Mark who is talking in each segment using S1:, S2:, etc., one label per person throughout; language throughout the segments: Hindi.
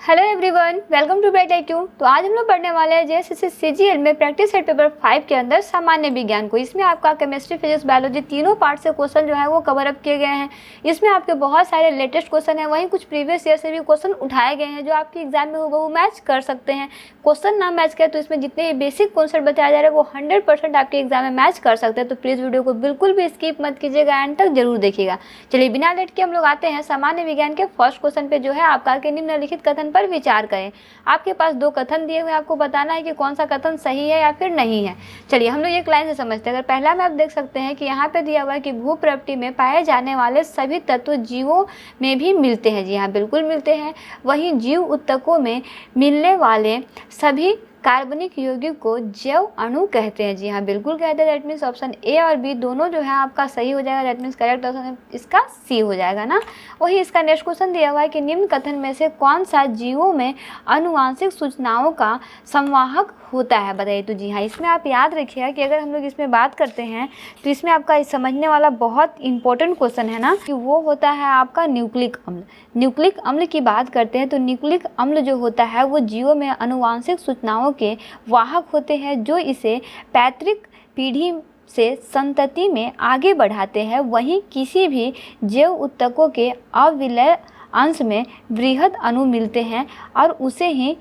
S1: Hello everyone, welcome to bright IQ। तो आज हम लोग पढ़ने वाले हैं जेएसएससी CGL में प्रैक्टिस सेट पेपर 5 के अंदर सामान्य विज्ञान को। इसमें आपका केमिस्ट्री, फिजिक्स, बायोलॉजी तीनों पार्ट से क्वेश्चन जो है वो कवर अप किए गए हैं। इसमें आपके बहुत सारे लेटेस्ट क्वेश्चन हैं, वहीं कुछ प्रीवियस ईयर से भी क्वेश्चन उठाए गए हैं जो आपके एग्जाम में हूबहू मैच कर सकते हैं। क्वेश्चन ना मैच करें तो इसमें जितने बेसिक कॉन्सेप्ट बताया जा रहा है वो 100% आपके एग्जाम में मैच कर सकते हैं। तो प्लीज़ वीडियो को बिल्कुल भी स्किप मत कीजिएगा, एंड तक जरूर देखिएगा। चलिए बिना लेट के हम लोग आते हैं सामान्य विज्ञान के फर्स्ट क्वेश्चन पे, जो है आपका के निम्नलिखित कथन पर विचार करें। आपके पास दो कथन दिए हुए हैं, आपको बताना है कि कौन सा कथन सही है या फिर नहीं है। चलिए हम लोग एक लाइन से समझते हैं। अगर पहला में आप देख सकते हैं कि यहाँ पे दिया हुआ है कि भू प्रवृत्ति में पाए जाने वाले सभी तत्व जीवों में भी मिलते हैं। जी हाँ, बिल्कुल मिलते हैं। वहीं जीव ऊतकों में मिलने वाले सभी कार्बनिक यौगिक को जैव अणु कहते हैं। जी हाँ, बिल्कुल कहते हैं। दैट मीन्स ऑप्शन ए और बी दोनों जो है आपका सही हो जाएगा। दैट मीन्स करेक्ट ऑप्शन इसका सी हो जाएगा ना। वही इसका नेक्स्ट क्वेश्चन दिया हुआ है कि निम्न कथन में से कौन सा जीवों में आनुवांशिक सूचनाओं का संवाहक होता है, बताइए। तो जी हाँ, इसमें आप याद रखिएगा कि अगर हम लोग इसमें बात करते हैं तो इसमें आपका समझने वाला बहुत इंपॉर्टेंट क्वेश्चन है ना, कि वो होता है आपका न्यूक्लिक अम्ल। न्यूक्लिक अम्ल की बात करते हैं तो न्यूक्लिक अम्ल जो होता है वो जीवों में आनुवांशिक सूचनाओं के वाहक होते हैं, जो इसे पैतृक पीढ़ी से संतति में आगे बढ़ाते हैं। वहीं किसी भी जैव ऊतकों के अविलय अंश में वृहद अणु मिलते हैं और उसे ही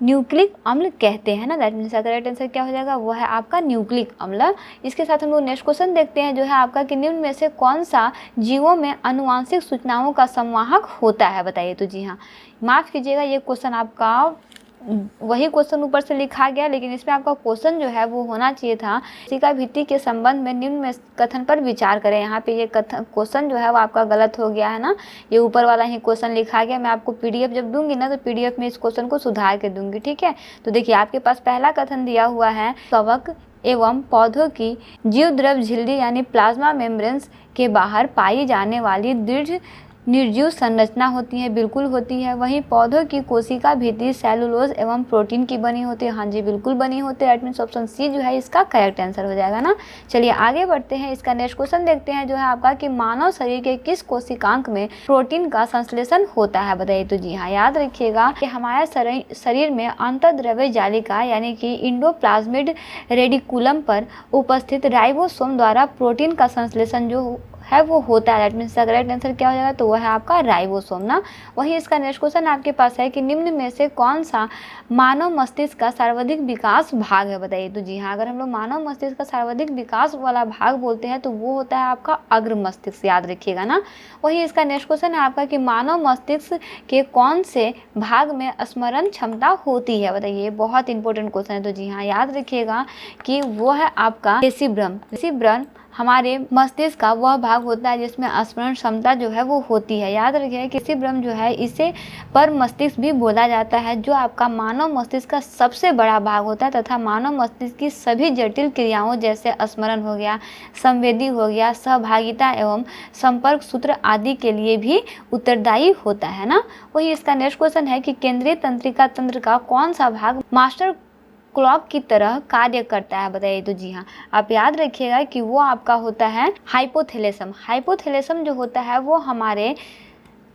S1: न्यूक्लिक अम्ल कहते हैं ना। दैट मीन्स करेक्ट आंसर क्या हो जाएगा, वो है आपका न्यूक्लिक अम्ल। इसके साथ हम लोग नेक्स्ट क्वेश्चन देखते हैं, जो है आपका कि निम्न में से कौन सा जीवों में आनुवांशिक सूचनाओं का संवाहक होता है, बताइए। तो जी हाँ, माफ़ कीजिएगा, ये क्वेश्चन आपका वही क्वेश्चन ऊपर से लिखा गया, लेकिन इसमें आपका क्वेश्चन जो है वो होना चाहिए था कोशिका भित्ति के संबंध में निम्न में कथन पर विचार करें। यहाँ पे ये कथन क्वेश्चन जो है वो आपका गलत हो गया है ना। ये ऊपर वाला ही क्वेश्चन लिखा गया। मैं आपको PDF जब दूंगी ना तो PDF में इस क्वेश्चन को सुधार के दूंगी, ठीक है। तो देखिए आपके पास पहला कथन दिया हुआ है, कवक एवं पौधों की जीव द्रव झिल्ली यानी प्लाज्मा मेम्ब्रेन्स के बाहर पाई जाने वाली दृढ़ निर्जीव संरचना होती है। बिल्कुल होती है। वहीं पौधों की कोशिका भित्ति सेलुलोज एवं प्रोटीन की बनी होती है। हाँ जी, बिल्कुल बनी होती है। दैट मीन्स ऑप्शन सी जो है इसका करेक्ट आंसर हो जाएगा ना। चलिए आगे बढ़ते हैं। इसका नेक्स्ट क्वेश्चन देखते हैं, जो है आपका कि मानव शरीर के किस कोशिकांग में प्रोटीन का संश्लेषण होता है, बताइए। तो जी हाँ, याद रखिएगा कि हमारे शरीर में अंतर्द्रव्य जालिका यानी कि इंडोप्लाज्मिड रेडिकुलम पर उपस्थित राइबोसोम द्वारा प्रोटीन का संश्लेषण जो है वो होता है। दैट मीन्स करेक्ट आंसर क्या हो जाएगा, तो वह है आपका राइबोसोम ना। वही इसका नेक्स्ट क्वेश्चन आपके पास है कि निम्न में से कौन सा मानव मस्तिष्क का सर्वाधिक विकास भाग है, बताइए। तो जी हाँ, अगर हम लोग मानव मस्तिष्क का सर्वाधिक विकास वाला भाग बोलते हैं तो वो होता है आपका अग्र मस्तिष्क, याद रखिएगा ना। वही इसका नेक्स्ट क्वेश्चन है आपका कि मानव मस्तिष्क के कौन से भाग में स्मरण क्षमता होती है, बताइए। बहुत इंपॉर्टेंट क्वेश्चन है। तो जी हाँ, याद रखिएगा कि वो है आपका केशिभ्रम। हमारे मस्तिष्क का वह भाग होता है जिसमें स्मरण क्षमता जो है वो होती है। याद रखिए केशिभ्रम जो है इसे पर मस्तिष्क भी बोला जाता है, जो आपका मानव मस्तिष्क का सबसे बड़ा भाग होता है तथा मानव मस्तिष्क की सभी जटिल क्रियाओं जैसे स्मरण हो गया, संवेदी हो गया, सहभागिता एवं संपर्क सूत्र आदि के लिए भी उत्तरदायी होता है ना। वही इसका नेक्स्ट क्वेश्चन है कि केंद्रीय तंत्रिका तंत्र का कौन सा भाग मास्टर क्लॉक की तरह कार्य करता है, बताइए। तो जी हाँ, आप याद रखिएगा कि वो आपका होता है हाइपोथैलेसम जो होता है वो हमारे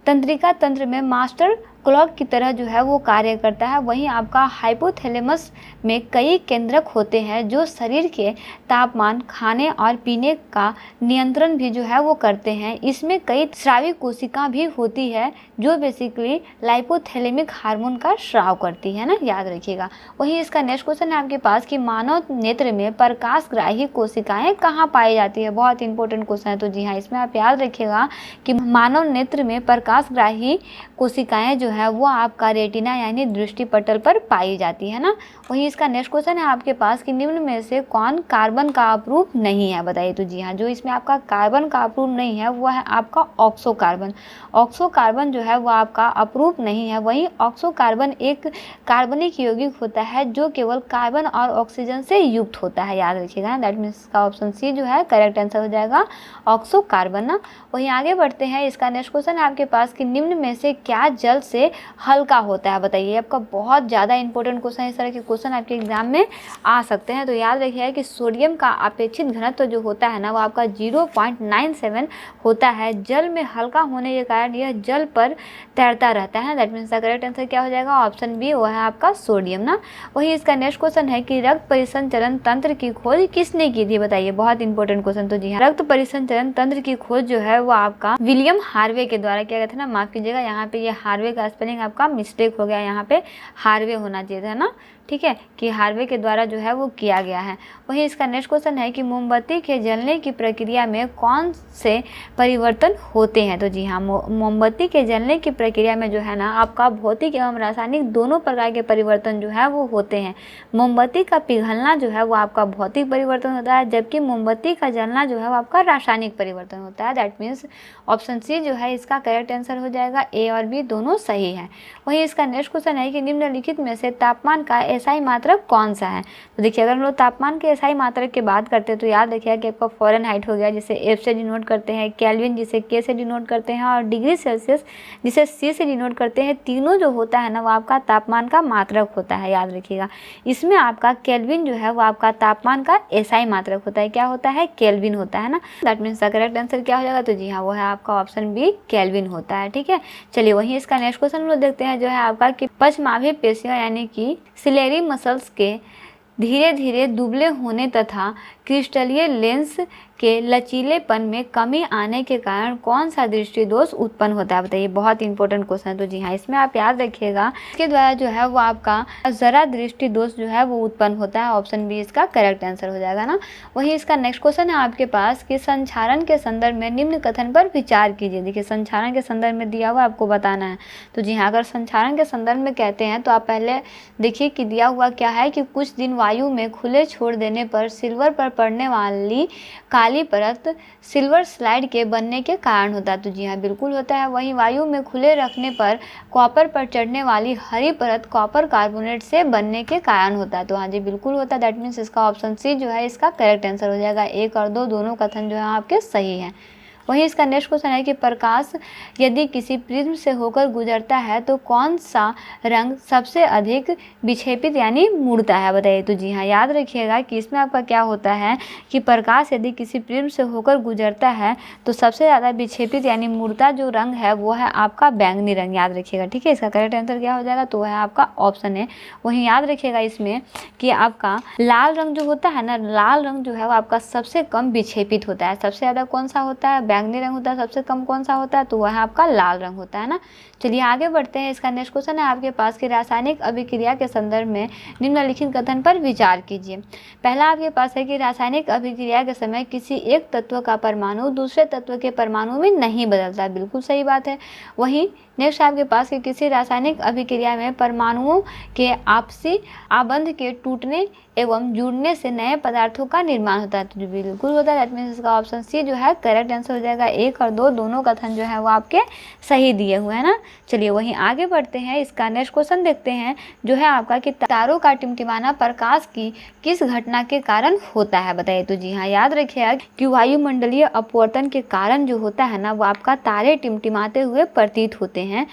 S1: तंत्रिका तंत्र में मास्टर क्लॉक की तरह जो है वो कार्य करता है। वहीं आपका हाइपोथैलेमस में कई केंद्रक होते हैं जो शरीर के तापमान, खाने और पीने का नियंत्रण भी जो है वो करते हैं। इसमें कई स्रावी कोशिका भी होती है जो बेसिकली लाइपोथैलेमिक हार्मोन का स्राव करती है ना, याद रखिएगा। वहीं इसका नेक्स्ट क्वेश्चन है आपके पास कि मानव नेत्र में प्रकाशग्राही कोशिकाएं कहाँ पाई जाती है, बहुत इंपॉर्टेंट क्वेश्चन है। तो जी हाँ, इसमें आप याद रखिएगा कि मानव नेत्र में प्रकाशग्राही कोशिकाएं जो है वो आपका रेटिना यानी दृष्टि पटल पर पाई जाती है ना। वहीं इसका नेक्स्ट क्वेश्चन है आपके पास कि निम्न में से कौन कार्बन का अप्रूप नहीं है, बताइए। तो जी हाँ, जो इसमें आपका कार्बन का अप्रूप नहीं है वो है आपका ऑक्सोकार्बन जो है वो आपका अप्रूप नहीं है। वहीं ऑक्सोकार्बन एक कार्बनिक यौगिक होता है जो केवल कार्बन और ऑक्सीजन से युक्त होता है, याद रखिएगा। दैट मीन्स इसका ऑप्शन सी जो है करेक्ट आंसर हो जाएगा, ऑक्सोकार्बन ना। वहीं आगे बढ़ते हैं। इसका नेक्स्ट क्वेश्चन है आपके पास कि निम्न में से क्या जल से से हल्का होता है। बताइए, आपका बहुत ज़्यादा इंपॉर्टेंट क्वेश्चन, इस तरह के क्वेश्चन आपके एग्जाम में आ सकते हैं। तो याद रखिए कि सोडियम का अपेक्षित घनत्व जो होता है ना वो आपका 0.97 होता है। जल में हल्का होने के कारण यह जल पर तैरता रहता है। That means the correct answer क्या हो जाएगा, ऑप्शन बी, वो है आपका सोडियम ना। वही इसका नेक्स्ट क्वेश्चन है कि रक्त परिसंचरण तंत्र की खोज किसने की थी। बताइए, बहुत इंपॉर्टेंट क्वेश्चन। तो जी हाँ, रक्त परिसंचरण तंत्र की खोज जो है वो आपका विलियम हार्वे के द्वारा किया गया था ना। माफ कीजिएगा, यहाँ पे ये हार्वे का स्पेलिंग आपका मिस्टेक हो गया, यहाँ पे हार्वे होना चाहिए था ना। ठीक है, कि हार्वे के द्वारा जो है वो किया गया है। वही इसका नेक्स्ट क्वेश्चन है कि मोमबत्ती के जलने की प्रक्रिया में कौन से परिवर्तन होते हैं। तो जी हाँ, मोमबत्ती के जलने की प्रक्रिया में जो है ना आपका भौतिक एवं रासायनिक दोनों प्रकार के परिवर्तन जो है वो होते हैं। मोमबत्ती का पिघलना जो है वो आपका भौतिक परिवर्तन होता है, जबकि मोमबत्ती का जलना जो है वो आपका रासायनिक परिवर्तन होता है। दैट मीन्स ऑप्शन सी जो है इसका करेक्ट आंसर हो जाएगा। ए और बी दोनों सही है। वही इसका नेक्स्ट क्वेश्चन है कि निम्नलिखित में से तापमान का एसआई मात्रक कौन सा है। तो देखिए, अगर हम लोग तापमान के एसआई मात्रक की बात करते हैं तो याद रखिए कि आपका फ़ारेनहाइट हो गया जिसे एफ से डिनोट करते हैं, केल्विन जिसे के से डिनोट करते हैं, और डिग्री सेल्सियस जिसे सी से डिनोट करते हैं। तीनों जो होता है ना वो आपका तापमान का मात्रक होता है। याद रखिएगा, इसमें आपका केल्विन जो है वो आपका तापमान का एसआई मात्रक होता है। क्या होता है, केल्विन होता है ना। That means the correct answer क्या हो जाएगा, तो जी हाँ वो है आपका ऑप्शन बी, केल्विन होता है। ठीक है, चलिए वहीं इसका नेक्स्ट क्वेश्चन हम लोग देखते हैं जो है आपका कि पश्चमाभि पेशियां यानी कि सिलेरी मसल्स के धीरे धीरे दुबले होने तथा क्रिस्टलीय लेंस के लचीलेपन में कमी आने के कारण कौन सा दृष्टि दोष उत्पन्न होता है। बताइए, बहुत इंपॉर्टेंट क्वेश्चन है। तो जी हाँ, इसमें आप याद रखिएगा इसके द्वारा जो है वो आपका जरा दृष्टि दोष जो है वो उत्पन्न होता है। ऑप्शन बी इसका करेक्ट आंसर हो जाएगा ना। वही इसका नेक्स्ट क्वेश्चन है आपके पास कि संचारण के संदर्भ में निम्न कथन पर विचार कीजिए। देखिए, संचारण के संदर्भ में दिया हुआ आपको बताना है। तो जी हाँ, अगर संचारण के संदर्भ में कहते हैं तो आप पहले देखिए कि दिया हुआ क्या है कि कुछ दिन वायु में खुले छोड़ देने पर सिल्वर पर पड़ने वाली काली परत सिल्वर स्लाइड के बनने के कारण होता है। तो जी हाँ, बिल्कुल होता है। वहीं वायु में खुले रखने पर कॉपर पर चढ़ने वाली हरी परत कॉपर कार्बोनेट से बनने के कारण होता है। तो हाँ जी, बिल्कुल होता है। दैट मीन्स इसका ऑप्शन सी जो है इसका करेक्ट आंसर हो जाएगा। 1 और 2 दोनों कथन जो है आपके सही हैं। वहीं इसका नेक्स्ट क्वेश्चन है कि प्रकाश यदि किसी प्रिज्म से होकर गुजरता है तो कौन सा रंग सबसे अधिक विक्षेपित यानी मुड़ता है। बताइए, तो जी हाँ, याद रखिएगा कि इसमें आपका क्या होता है कि प्रकाश यदि किसी प्रिज्म से होकर गुजरता है तो सबसे ज़्यादा विक्षेपित यानी मुड़ता जो रंग है वो है आपका बैंगनी रंग। याद रखिएगा। ठीक है, इसका करेक्ट आंसर क्या हो जाएगा, तो है आपका ऑप्शन है। वहीं याद रखिएगा इसमें कि आपका लाल रंग जो होता है ना, लाल रंग जो है वो आपका सबसे कम विक्षेपित होता है। सबसे ज़्यादा कौन सा होता है, बैंगनी रंग होता है। सबसे कम कौन सा होता है, तो वह आपका लाल रंग होता है ना। चलिए आगे बढ़ते हैं। इसका नेक्स्ट क्वेश्चन है आपके पास कि रासायनिक अभिक्रिया के संदर्भ में निम्नलिखित कथन पर विचार कीजिए। पहला आपके पास है कि रासायनिक अभिक्रिया के समय किसी एक तत्व का परमाणु दूसरे तत्व के परमाणु में नहीं बदलता। बिल्कुल सही बात है। वहीं नेक्स्ट आपके पास कि किसी रासायनिक अभिक्रिया में परमाणुओं के आपसी आबंध के टूटने एवं जुड़ने से नए पदार्थों का निर्माण होता है। तो बिल्कुल होता है। दैट मीन्स इसका ऑप्शन सी जो है करेक्ट आंसर हो जाएगा। 1 और 2 दोनों कथन जो है वो आपके सही दिए हुए हैं ना। चलिए वहीं आगे बढ़ते हैं। इसका नेक्स्ट क्वेश्चन देखते हैं जो है आपका कि तारों का टिमटिमाना प्रकाश की किस घटना के कारण होता है। बताइए, तो जी हाँ, याद रखिएगा कि वायुमंडलीय अपवर्तन के कारण जो होता है ना वो आपका तारे टिमटिमाते हुए प्रतीत होते हैं।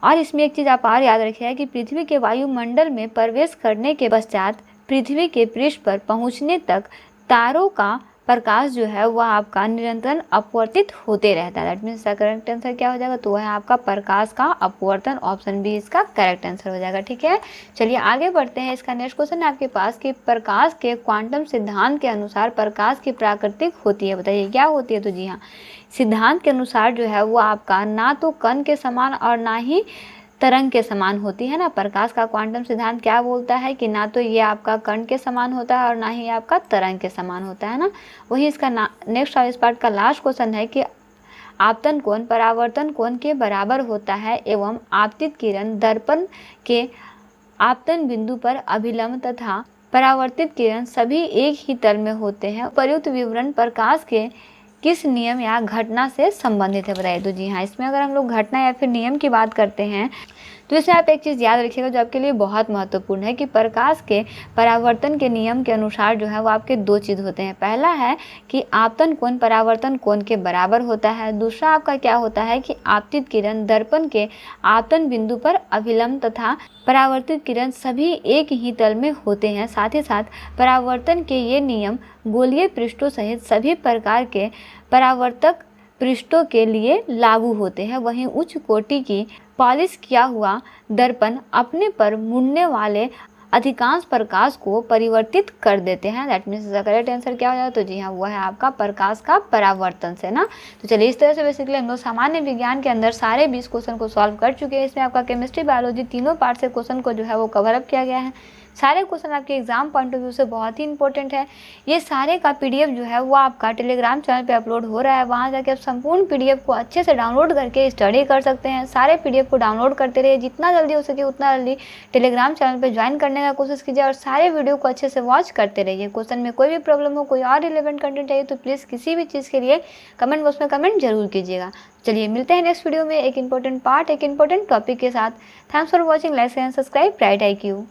S1: और इसमें एक चीज़ आप और याद रखिएगा कि पृथ्वी के वायुमंडल में प्रवेश करने के पश्चात पृथ्वी के पृष्ठ पर पहुंचने तक तारों का प्रकाश जो है वह आपका निरंतर अपवर्तित होते रहता है। दैट मीन्स करेक्ट आंसर क्या हो जाएगा, तो वह है आपका प्रकाश का अपवर्तन। ऑप्शन बी इसका करेक्ट आंसर हो जाएगा। ठीक है, चलिए आगे बढ़ते हैं। इसका नेक्स्ट क्वेश्चन है आपके पास कि प्रकाश के क्वांटम सिद्धांत के अनुसार प्रकाश की प्राकृतिक होती है। बताइए क्या होती है। तो जी हाँ, सिद्धांत के अनुसार जो है वो आपका ना तो कण के समान और ना ही तरंग के समान होती है ना। प्रकाश का क्वांटम सिद्धांत क्या बोलता है कि ना तो ये आपका कण के समान होता है और ना ही आपका तरंग के समान होता है ना। वही इसका नेक्स्ट और इस पार्ट का लास्ट क्वेश्चन है कि आपतन कोण परावर्तन कोण के बराबर होता है एवं आपतित किरण दर्पण के आपतन बिंदु पर अभिलंब तथा परावर्तित किरण सभी एक ही तल में होते हैं। उपयुक्त विवरण प्रकाश के किस नियम या घटना से संबंधित है। बताइए, तो जी हाँ, इसमें अगर हम लोग घटना या फिर नियम की बात करते हैं तो इसमें आप एक चीज़ याद रखिएगा जो आपके लिए बहुत महत्वपूर्ण है कि प्रकाश के परावर्तन के नियम के अनुसार जो है वो आपके दो चीज़ होते हैं। पहला है कि आपतन कोण परावर्तन कोण के बराबर होता है। दूसरा आपका क्या होता है कि आपतित किरण दर्पण के आपतन बिंदु पर अभिलंब तथा परावर्तित किरण सभी एक ही तल में होते हैं। साथ ही साथ परावर्तन के ये नियम गोलीय पृष्ठों सहित सभी प्रकार के परावर्तक पृष्ठों के लिए लागू होते हैं। वहीं उच्च कोटि की पॉलिश किया हुआ दर्पण अपने पर मुड़ने वाले अधिकांश प्रकाश को परिवर्तित कर देते हैं। दैट मीन्स इसका करेक्ट आंसर क्या हो जाएगा? तो जी हाँ, वो है आपका प्रकाश का परावर्तन से ना। तो चलिए, इस तरह से बेसिकली हम लोग सामान्य विज्ञान के अंदर सारे 20 क्वेश्चन को सॉल्व कर चुके हैं। इसमें आपका केमिस्ट्री बायोलॉजी तीनों पार्ट से क्वेश्चन को जो है वो कवर अप किया गया है। सारे क्वेश्चन आपके एग्जाम पॉइंट ऑफ व्यू से बहुत ही इंपॉर्टेंट है। ये सारे का पीडीएफ जो है वो आपका टेलीग्राम चैनल पे अपलोड हो रहा है। वहाँ जाके आप संपूर्ण पीडीएफ को अच्छे से डाउनलोड करके स्टडी कर सकते हैं। सारे पीडीएफ को डाउनलोड करते रहिए, जितना जल्दी हो सके उतना जल्दी टेलीग्राम चैनल पे ज्वाइन करने का कोशिश कीजिए और सारे वीडियो को अच्छे से वॉच करते रहिए। क्वेश्चन में कोई भी प्रॉब्लम हो, कोई और रिलेवेंट कंटेंट चाहिए तो प्लीज़ किसी भी चीज़ के लिए कमेंट बॉक्स में कमेंट जरूर कीजिएगा। चलिए, मिलते हैं नेक्स्ट वीडियो में एक इंपॉर्टेंट पार्ट, एक इंपॉर्टेंट टॉपिक के साथ। Thanks for watching, like and subscribe bright IQ।